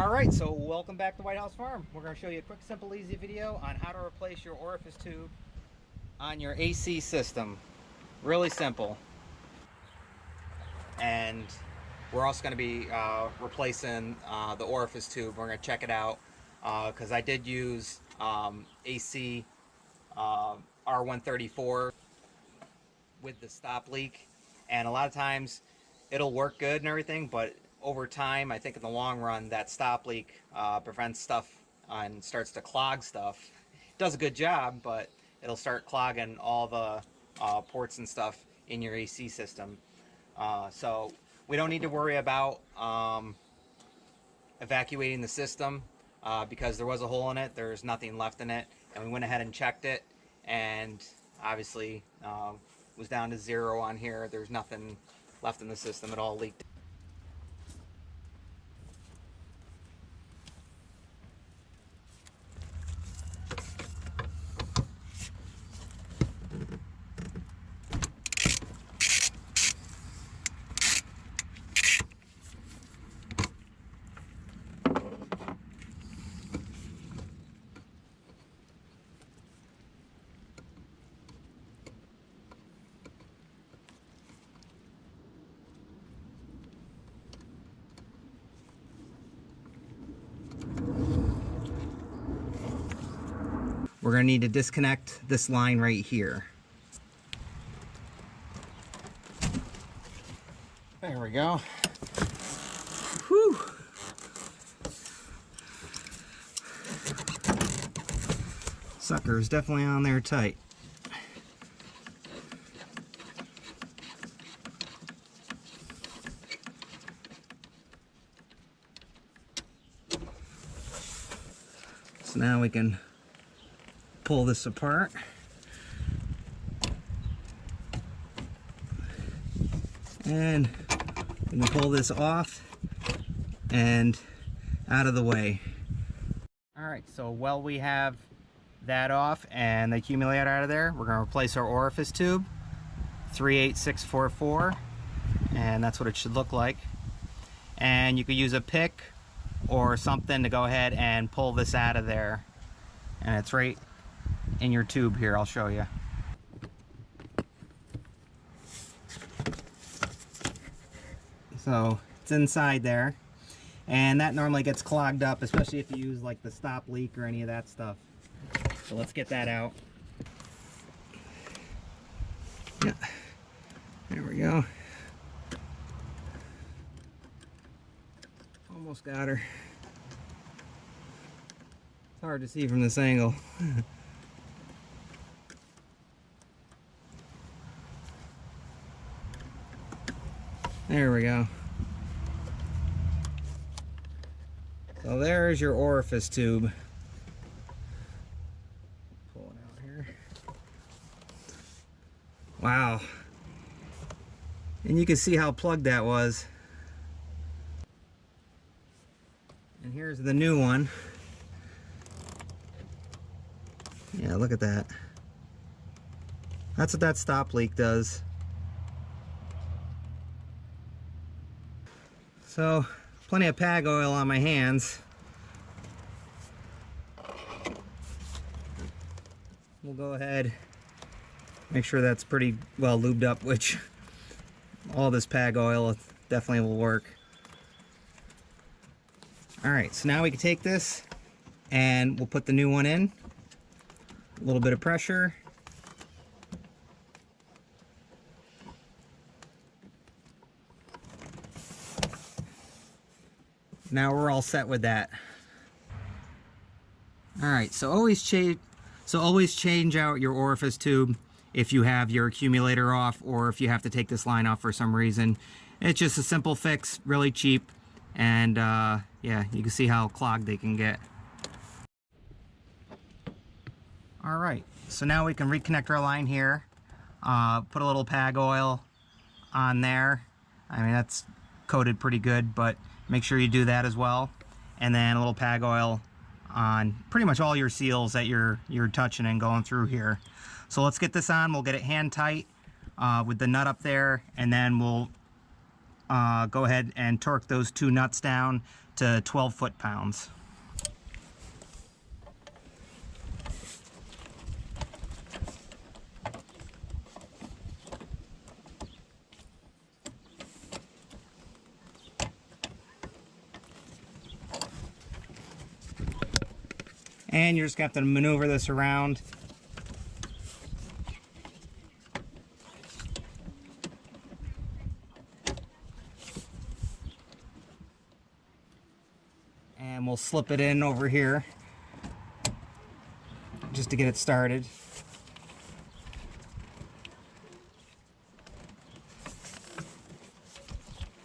Alright, so welcome back to White House Farm. We're going to show you a quick, simple, easy video on how to replace your orifice tube on your AC system. Really simple. And we're also going to be replacing the orifice tube. We're going to check it out because I did use AC R134 with the stop leak, and a lot of times it'll work good and everything, but over time, I think in the long run, that stop leak prevents stuff and starts to clog stuff. It does a good job, but it'll start clogging all the ports and stuff in your AC system. So we don't need to worry about evacuating the system because there was a hole in it. There's nothing left in it, and we went ahead and checked it, and obviously was down to 0 on here. There's nothing left in the system. It all leaked. We're going to need to disconnect this line right here. There we go. Whew. Sucker is definitely on there tight. So now we can pull this apart. And we can pull this off and out of the way. Alright, so while we have that off and the accumulator out of there, we're going to replace our orifice tube, 38644, and that's what it should look like. And you could use a pick or something to go ahead and pull this out of there. And it's right in your tube here. I'll show you. So it's inside there, and that normally gets clogged up, especially if you use like the stop leak or any of that stuff. So let's get that out. Yeah, there we go. Almost got her. It's hard to see from this angle. There we go. So there's your orifice tube. Pull it out here. Wow. And you can see how plugged that was. And here's the new one. Yeah, look at that. That's what that stop leak does. So, plenty of PAG oil on my hands. We'll go ahead, make sure that's pretty well lubed up, which all this PAG oil definitely will work. Alright, so now we can take this and we'll put the new one in. A little bit of pressure. Now we're all set with that. Alright, so always change out your orifice tube if you have your accumulator off, or if you have to take this line off for some reason. It's just a simple fix, really cheap, and yeah, you can see how clogged they can get. Alright, so now we can reconnect our line here. Put a little PAG oil on there. I mean, that's coated pretty good, but make sure you do that as well. And then a little PAG oil on pretty much all your seals that you're touching and going through here. So let's get this on. We'll get it hand tight with the nut up there, and then we'll go ahead and torque those two nuts down to 12 foot-pounds. And you're just going to have to maneuver this around. And we'll slip it in over here just to get it started.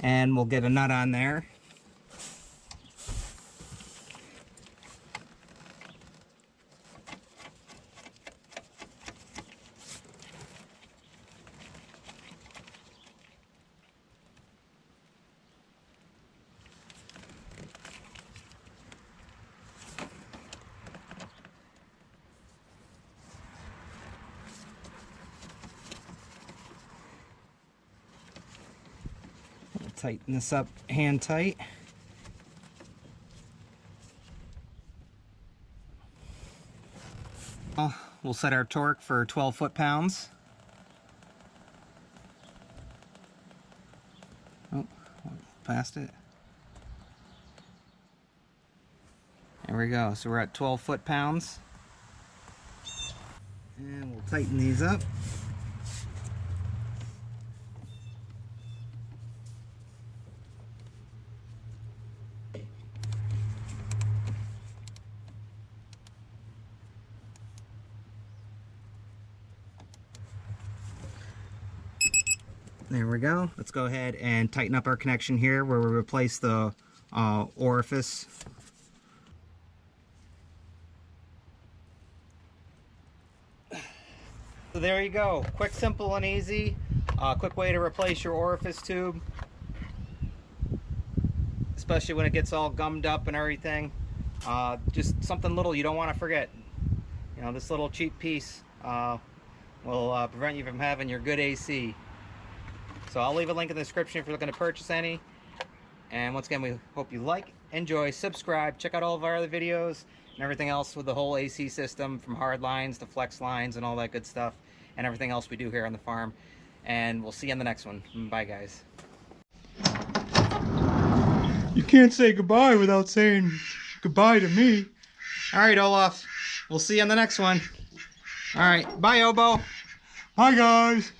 And we'll get a nut on there. Tighten this up hand tight. We'll set our torque for 12 foot-pounds. Oh, past it. There we go. So we're at 12 foot-pounds. And we'll tighten these up. There we go. Let's go ahead and tighten up our connection here where we replace the orifice. So there you go. Quick, simple, and easy. Quick way to replace your orifice tube, especially when it gets all gummed up and everything. Just something little you don't want to forget. You know, this little cheap piece will prevent you from having your good AC. So I'll leave a link in the description if you're looking to purchase any. And once again, we hope you like, enjoy, subscribe, check out all of our other videos and everything else with the whole AC system, from hard lines to flex lines and all that good stuff, and everything else we do here on the farm. And we'll see you on the next one. Bye, guys. You can't say goodbye without saying goodbye to me. All right, Olaf. We'll see you on the next one. All right. Bye, Obo. Bye, guys.